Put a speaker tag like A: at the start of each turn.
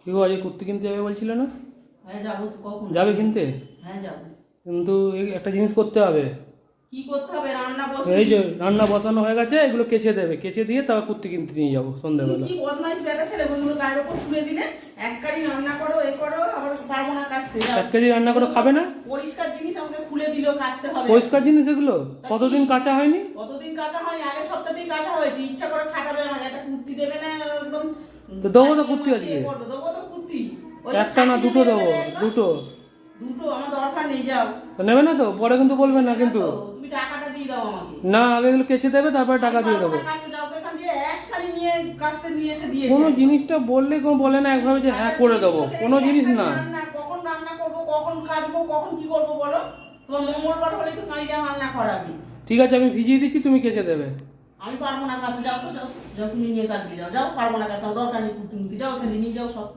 A: কি গো, আজ কুর্তি কিনতে যাবে বলছিলে না?
B: হ্যাঁ যাবো তো। কখন
A: যাবে কিনতে?
B: হ্যাঁ যাবো।
A: কিন্তু একটা জিনিস করতে হবে।
B: কি করতে হবে? রান্না বসে
A: এই যে রান্না বসানো হয়ে গেছে, এগুলো কেচে দেবে, কেচে দিয়ে তারপর কুর্তি কিনতে নিয়ে যাবো সন্ধ্যাবেলা।
B: কি বদমাইশ বেটা ছেলে, বন্ধুগুলো গায়ের উপর ছুড়ে দিলে এক কারি রান্না করো, এ করো, আবার পারবো না কাচতে।
A: 1 কেজি রান্না করে খাবে না?
B: পরিষ্কার জিনিস আমাকে খুলে দিল, কাচতে হবে।
A: পরিষ্কার জিনিস এগুলো কতদিন কাঁচা হয়নি?
B: কতদিন কাঁচা হয়নি? আগের সপ্তাহতেই কাঁচা হয়েছে। ইচ্ছা করে খাটাবে আমাকে, একটা কুর্তি দেবে না একদম।
A: তো দেবো তো কুর্তি আজকে।
B: দেবো তো কুর্তি।
A: একটা না দুটো দেবো, দুটো।
B: দুটো আমার দরকার নেই, যাও।
A: তো নেবে না তো? পরে কিন্তু বলবে না কিন্তু।
B: তুমি টাকাটা দিয়ে দাও আমাকে।
A: না, আগে এগুলো কেচে দেবে, তারপরে টাকা দিয়ে দেবো।
B: কাচতে যাও তো, এখান দিয়ে এক খালি নিয়ে কাচতে নিয়ে এসে দিয়েছে।
A: কোনো জিনিসটা বললে কোনো বলে না একভাবে যে হ্যাঁ করে দেবো, কোনো জিনিস না।
B: কখন রান্না করবো, কখন কাচবো, কখন কি করবো বলো? তোমার মঙ্গলবার হলে তো খানিটা রান্না করাবি।
A: ঠিক আছে, আমি ভিজিয়ে দিচ্ছি, তুমি কেচে দেবে।
B: আমি পারবো না কাছে, যাও তো, যাও যাও, তুমি নিয়ে কাজকে যাও, যাও। পারবো না কাছে, আমার দরকার নেই কুর্তি মুর্তি, যাও, ওখানে নিয়ে যাও সব।